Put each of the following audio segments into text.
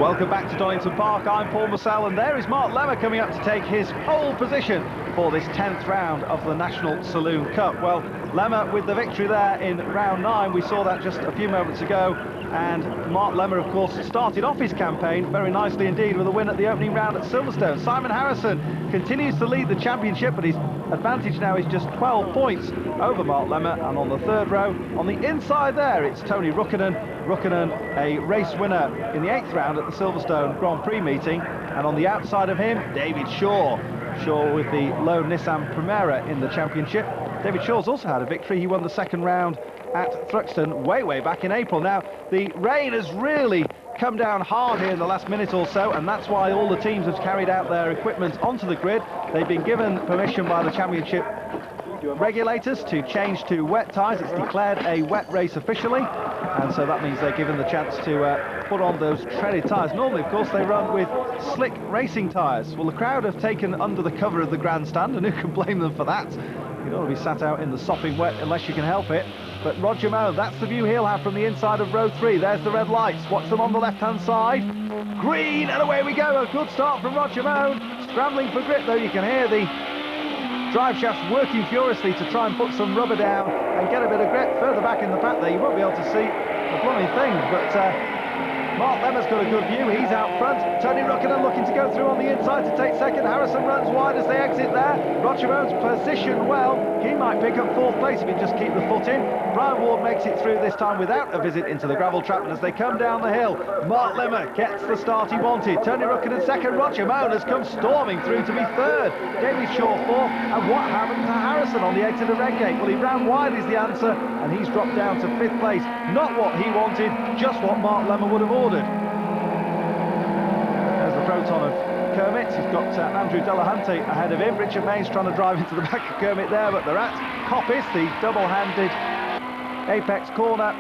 Welcome back to Donington Park. I'm Paul Marcel, and there is Mark Lemmer coming up to take his pole position for this 10th round of the National Saloon Cup. Well, Lemmer with the victory there in round 9. We saw that just a few moments ago, and Mark Lemmer, of course, started off his campaign very nicely indeed with a win at the opening round at Silverstone. Simon Harrison continues to lead the championship, but his advantage now is just 12 points over Mark Lemmer. And on the third row, on the inside there, it's Tony Rukkinen, a race winner in the 8th round at the Silverstone Grand Prix meeting, and on the outside of him, David Shaw with the low Nissan Primera in the championship. David Shaw's also had a victory. He won the 2nd round at Thruxton way back in April. Now, the rain has really come down hard here in the last minute or so, and that's why all the teams have carried out their equipment onto the grid. They've been given permission by the championship regulators to change to wet tyres. It's declared a wet race officially, and so that means they're given the chance to put on those treaded tyres. Normally, of course, they run with slick racing tyres. Well, the crowd have taken under the cover of the grandstand, and who can blame them for that? You don't want to be sat out in the sopping wet unless you can help it. But Roger Moe, that's the view he'll have from the inside of row 3. There's the red lights. Watch them on the left-hand side. Green, and away we go. A good start from Roger Moe. Scrambling for grip, though. You can hear the drive shafts working furiously to try and put some rubber down and get a bit of grip. Further back in the pack there, you won't be able to see the blooming thing, but Mark Lemmer's got a good view. He's out front. Tony Rukkinen looking to go through on the inside to take 2nd. Harrison runs wide as they exit there. Roger Moe's positioned well. He might pick up 4th place if he just keep the foot in. Brian Ward makes it through this time without a visit into the gravel trap, and as they come down the hill, Mark Lemmer gets the start he wanted. Tony Rukkinen 2nd. Roger Moe has come storming through to be 3rd. David Shaw 4th. And what happened to Harrison on the exit of Redgate? Well, he ran wide is the answer, and he's dropped down to 5th place. Not what he wanted, just what Mark Lemmer would have ordered. There's the Proton of Kermit. He's got Andrew Delahunty ahead of him. Richard Mayne's trying to drive into the back of Kermit there, but they're at Coppice, the double-handed apex corner.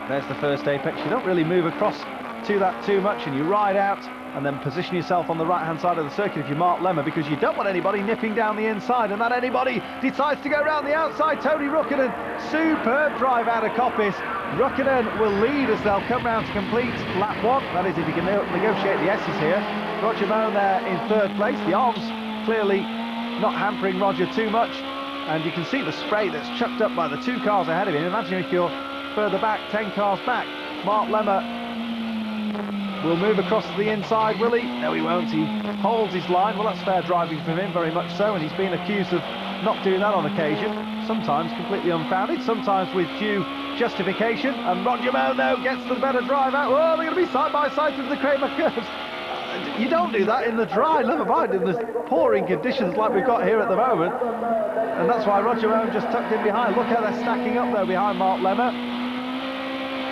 There's the first apex. You don't really move across to that too much, and you ride out and then position yourself on the right-hand side of the circuit if you're Mark Lemmer, because you don't want anybody nipping down the inside, and that anybody decides to go round the outside. Tony Rukkinen, superb drive out of Coppice. Rukkinen will lead as they'll come round to complete lap 1. That is, if you can negotiate the S's here. Roger Moe there in 3rd place. The arms clearly not hampering Roger too much, and you can see the spray that's chucked up by the 2 cars ahead of him. Imagine if you're further back, 10 cars back. Mark Lemmer will move across to the inside, will he? No, he won't. He holds his line. Well, that's fair driving from him, very much so, and he's been accused of not doing that on occasion, sometimes completely unfounded, sometimes with due justification. And Roger Moe now gets the better drive out. Oh, they're going to be side by side through the Kramer curves. You don't do that in the dry, never mind in the pouring conditions like we've got here at the moment. And that's why Roger Moe just tucked in behind. Look how they're stacking up there behind Mark Lemmer.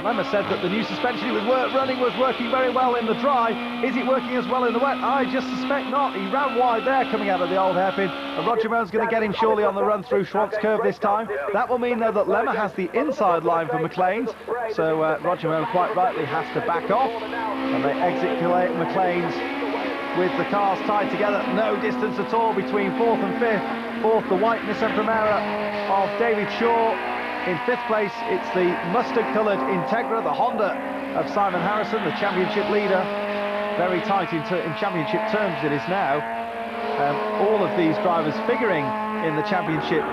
Lemmer said that the new suspension he was running was working very well in the dry. Is it working as well in the wet? I just suspect not. He ran wide there coming out of the old hairpin, and Roger Moe's going to get him surely on the run through Schwantz curve this time. That will mean, though, that Lemmer has the inside line for McLean's, so Roger Moe quite rightly has to back off, and they exit McLean's with the cars tied together. No distance at all between 4th and 5th. 4th, the white Nissan Primera of David Shaw. In 5th place, it's the mustard-coloured Integra, the Honda of Simon Harrison, the championship leader. Very tight in championship terms it is now. All of these drivers figuring in the championship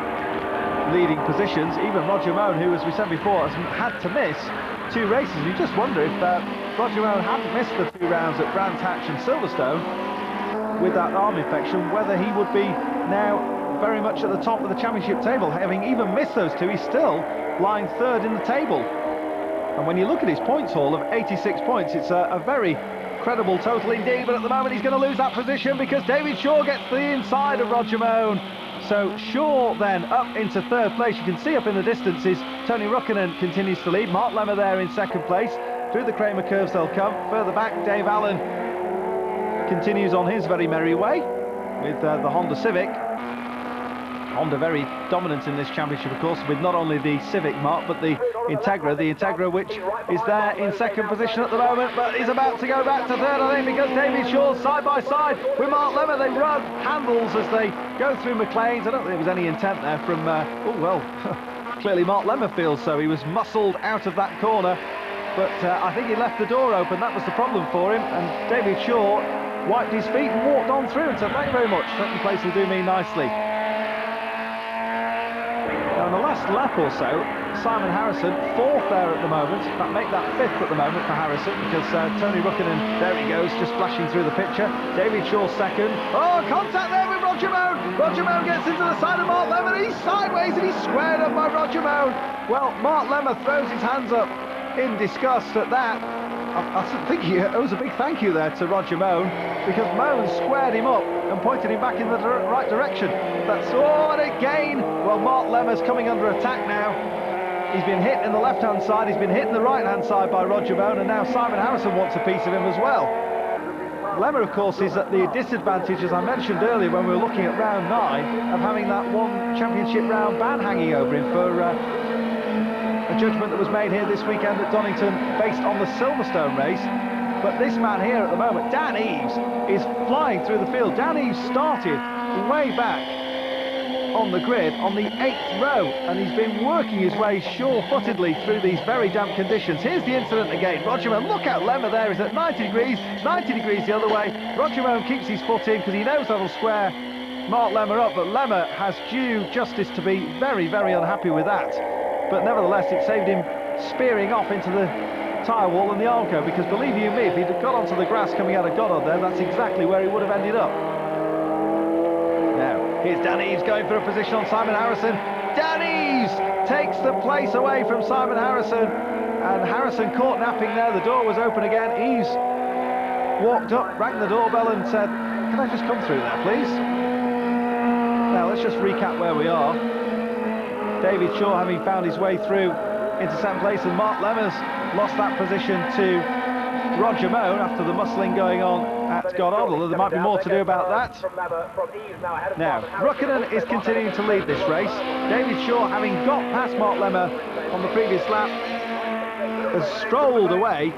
leading positions. Even Roger Moe, who, as we said before, has had to miss 2 races. You just wonder if Roger Moe hadn't missed the 2 rounds at Brands Hatch and Silverstone with that arm infection, whether he would be now very much at the top of the championship table. Having even missed those 2, he's still lying 3rd in the table. And when you look at his points haul of 86 points, it's a very credible total indeed. But at the moment, he's going to lose that position because David Shaw gets the inside of Roger Moe. So Shaw then up into 3rd place. You can see up in the distances, Tony Rukkinen continues to lead. Mark Lemmer there in 2nd place. Through the Kramer curves they'll come. Further back, Dave Allen continues on his very merry way with the Honda Civic. Honda very dominant in this championship, of course, with not only the Civic, Mark, but the Integra which is there in 2nd position at the moment, but is about to go back to 3rd, I think, because David Shaw's side by side with Mark Lemmer. They rub handles as they go through McLean's. I don't think there was any intent there from, oh well, clearly Mark Lemmer feels so. He was muscled out of that corner, but I think he left the door open. That was the problem for him, and David Shaw wiped his feet and walked on through and said, thank you very much, second place will do me nicely. Now in the last lap or so, Simon Harrison, fourth there at the moment. That make that fifth at the moment for Harrison, because Tony Rukkinen, there he goes, just flashing through the picture. David Shaw second. Oh, contact there with Roger Moan. Roger Moan gets into the side of Mark Lemmer. He's sideways and he's squared up by Roger Moan. Well, Mark Lemmer throws his hands up in disgust at that. I think he owes a big thank you there to Roger Moan, because Moan squared him up and pointed him back in the right direction. That's all, and again, well, Mark Lemmer's coming under attack now. He's been hit in the left-hand side, he's been hit in the right-hand side by Roger Moan, and now Simon Harrison wants a piece of him as well. Lemmer, of course, is at the disadvantage, as I mentioned earlier when we were looking at round 9, of having that one championship round ban hanging over him for a judgment that was made here this weekend at Donington based on the Silverstone race. But this man here at the moment, Dan Eaves, is flying through the field. Dan Eaves started way back on the grid on the 8th row, and he's been working his way sure-footedly through these very damp conditions. Here's the incident again. Roger Moan, look out, Lemmer there is at 90 degrees the other way. Roger Moan keeps his foot in because he knows that'll square Mark Lemmer up, but Lemmer has due justice to be very, very unhappy with that. But nevertheless, it saved him spearing off into the tyre wall and the Arco, because believe you me, if he'd got onto the grass coming out of Goddard there, that's exactly where he would have ended up. Now, here's Dan Eaves going for a position on Simon Harrison. Dan Eaves takes the place away from Simon Harrison, and Harrison caught napping there. The door was open again. Eaves walked up, rang the doorbell and said, can I just come through there, please? Now, let's just recap where we are. David Shaw having found his way through into second place, and Mark Lemmer's lost that position to Roger Moan after the muscling going on at Goddard, although there might be more to do about that. Now, Rukkinen is continuing to lead this race. David Shaw, having got past Mark Lemmer on the previous lap, has strolled away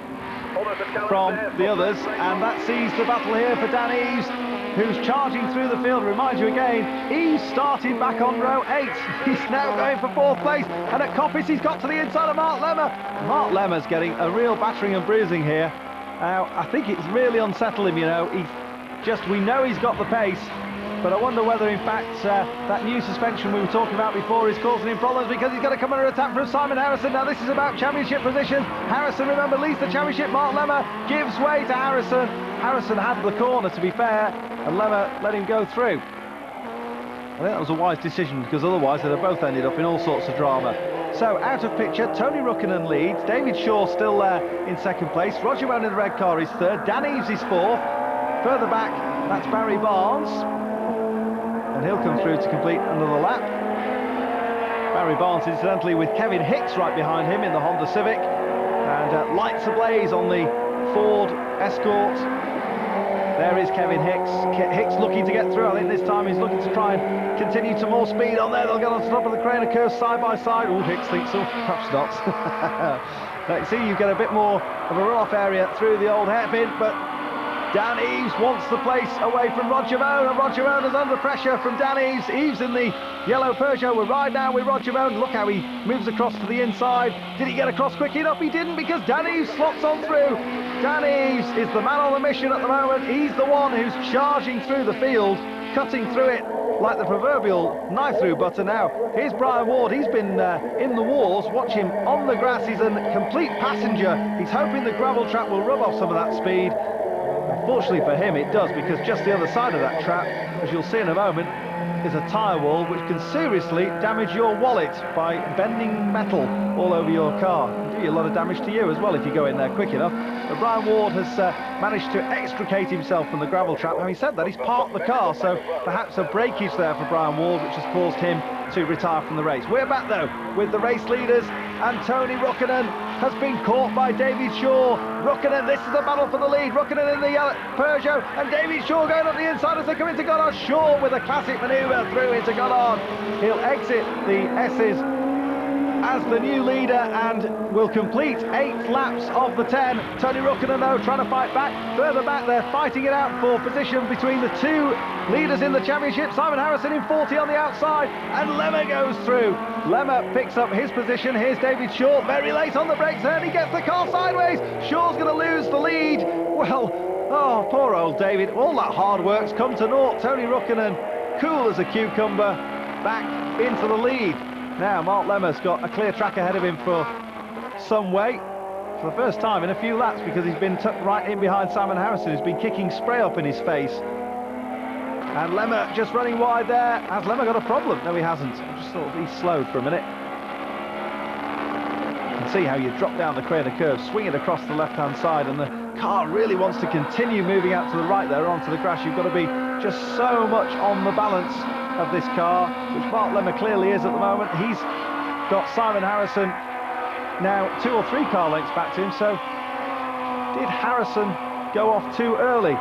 from the others, and that sees the battle here for Dan Eaves, who's charging through the field. Remind you again, Eaves started back on row 8. He's now going for 4th place, and at Coppice he's got to the inside of Mark Lemmer. Mark Lemmer's getting a real battering and bruising here. Now, I think it's really unsettled him, you know. We know he's got the pace, but I wonder whether, in fact, that new suspension we were talking about before is causing him problems, because he's going to come under attack from Simon Harrison. Now, this is about championship positions. Harrison, remember, leads the championship. Mark Lemmer gives way to Harrison. Harrison had the corner, to be fair, and Lemmer let him go through. I think that was a wise decision, because otherwise they'd have both ended up in all sorts of drama. So, out of picture, Tony Rukkinen leads. David Shaw still in second place. Roger Moan in the red car is third. Dan Eaves is fourth. Further back, that's Barry Barnes, and he'll come through to complete another lap. Barry Barnes, incidentally, with Kevin Hicks right behind him in the Honda Civic, and lights ablaze on the Ford Escort. There is Kevin Hicks. Hicks looking to get through. I think this time he's looking to try and continue to more speed on there. They'll get on top of the crane and curve side by side. Oh, Hicks thinks so. Perhaps not. See, you get a bit more of a run-off area through the old hairpin, but Dan Eaves wants the place away from Roger Moan, and Roger Moan is under pressure from Dan Eaves. Eaves in the yellow Peugeot will ride now with Roger Moan. Look how he moves across to the inside. Did he get across quick enough? He didn't, because Dan Eaves slots on through. Dan Eaves is the man on the mission at the moment. He's the one who's charging through the field, cutting through it like the proverbial knife through butter. Now, here's Brian Ward. He's been in the wars. Watch him on the grass. He's a complete passenger. He's hoping the gravel trap will rub off some of that speed. Unfortunately for him, it does, because just the other side of that trap, as you'll see in a moment, is a tyre wall which can seriously damage your wallet by bending metal all over your car. It can do a lot of damage to you as well if you go in there quick enough. But Brian Ward has managed to extricate himself from the gravel trap. Having said that, he's parked the car, so perhaps a breakage there for Brian Ward, which has caused him to retire from the race. We're back though with the race leaders, and Tony Rukkinen has been caught by David Shaw. Rukkinen, this is a battle for the lead. Rukkinen in the yellow Peugeot, and David Shaw going up the inside as they come into Goddard. Shaw with a classic manoeuvre through into Goddard. He'll exit the S's as the new leader and will complete 8 laps of the 10. Tony Rukkinen, though, trying to fight back. Further back, they're fighting it out for position between the 2 leaders in the championship. Simon Harrison in 40 on the outside, and Lemmer goes through. Lemmer picks up his position. Here's David Shaw, very late on the brakes, and he gets the car sideways. Shaw's going to lose the lead. Well, oh, poor old David. All that hard work's come to naught. Tony Rukkinen, cool as a cucumber, back into the lead. Now, Mark Lemmer's got a clear track ahead of him for some way, for the first time in a few laps, because he's been tucked right in behind Simon Harrison, who's been kicking spray up in his face. And Lemmer just running wide there. Has Lemmer got a problem? No, he hasn't. I just thought he slowed for a minute. You can see how you drop down the Craner curve, swing it across the left-hand side, and the car really wants to continue moving out to the right there onto the grass. You've got to be just so much on the balance of this car, which Mark Lemmer clearly is at the moment. He's got Simon Harrison now 2 or 3 car lengths back to him, so did Harrison go off too early?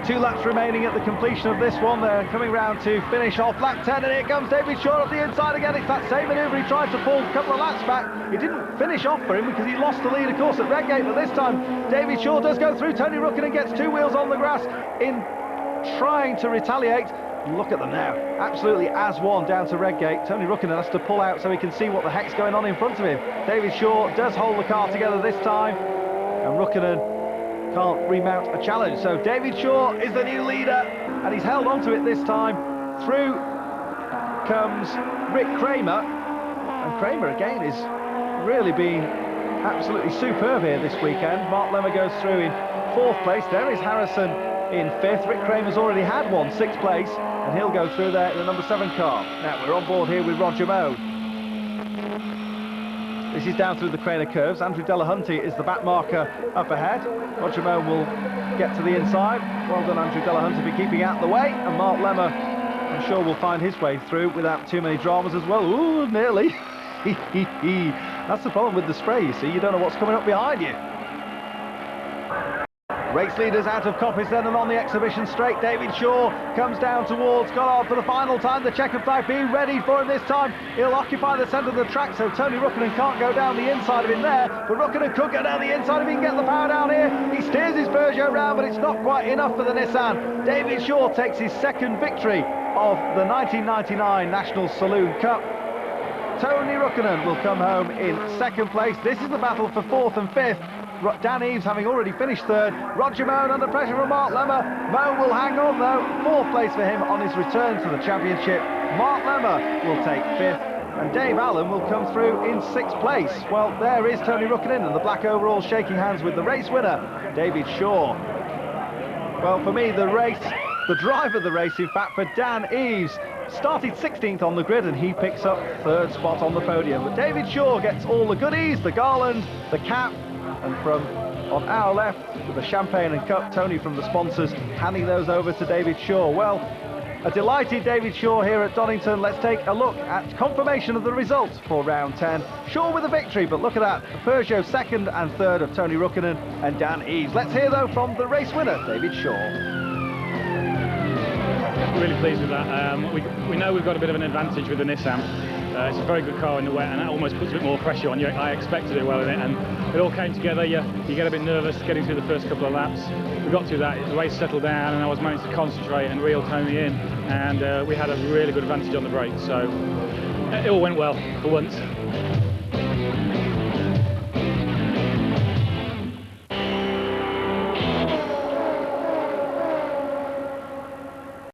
2 laps remaining at the completion of this one. They're coming round to finish off lap 10, and here comes David Shaw at the inside again. It's that same manoeuvre he tried to pull a couple of laps back. It didn't finish off for him because he lost the lead, of course, at Redgate, but this time David Shaw does go through. Tony Rukkinen gets 2 wheels on the grass in trying to retaliate. Look at them now, absolutely as one down to Redgate. Tony Rukkinen has to pull out so he can see what the heck's going on in front of him. David Shaw does hold the car together this time, and Rukkinen can't remount a challenge. So David Shaw is the new leader, and he's held on to it this time. Through comes Rick Kramer, and Kramer again is really being absolutely superb here this weekend. Mark Lemmer goes through in 4th place. There is Harrison in 5th. Rick Kramer's already had one, 6th place, and he'll go through there in the number 7 car. Now we're on board here with Roger Moe. This is down through the Craner curves. Andrew Delahunty is the back marker up ahead. Roger Moe will get to the inside. Well done, Andrew Delahunty, for keeping out the way, and Mark Lemmer, I'm sure, will find his way through without too many dramas as well. Ooh, nearly. That's the problem with the spray, you see. You don't know what's coming up behind you. Race leaders out of coppice then, and on the exhibition straight, David Shaw comes down towards Goddard for the final time. The checkered flag being ready for him this time. He'll occupy the centre of the track, so Tony Rukkinen can't go down the inside of him there, but Rukkinen could go down the inside if he can get the power down here. He steers his Peugeot round, but it's not quite enough for the Nissan. David Shaw takes his 2nd victory of the 1999 National Saloon Cup. Tony Rukkinen will come home in 2nd place. This is the battle for 4th and 5th. Dan Eaves having already finished 3rd. Roger Moe under pressure from Mark Lemmer. Moe will hang on though. 4th place for him on his return to the championship. Mark Lemmer will take 5th, and Dave Allen will come through in 6th place. Well, there is Tony Rukkinen and the black overalls shaking hands with the race winner, David Shaw. Well, for me, the driver of the race, in fact, for Dan Eaves, started 16th on the grid, and he picks up 3rd spot on the podium. But David Shaw gets all the goodies, the garland, the cap, and from on our left with the champagne and cup, Tony from the sponsors handing those over to David Shaw. Well, a delighted David Shaw here at Donington. Let's take a look at confirmation of the results for round 10. Shaw with a victory, but look at that, Peugeot 2nd and 3rd of Tony Rukkinen and Dan Eaves. Let's hear though from the race winner, David Shaw. Really pleased with that. We know we've got a bit of an advantage with the Nissan. It's a very good car in the wet, and that almost puts a bit more pressure on you. I expect to do well in it, and it all came together. You get a bit nervous getting through the first couple of laps. We got through that, the race settled down, and I was managed to concentrate and reel Tony in, and we had a really good advantage on the brakes, so it all went well for once.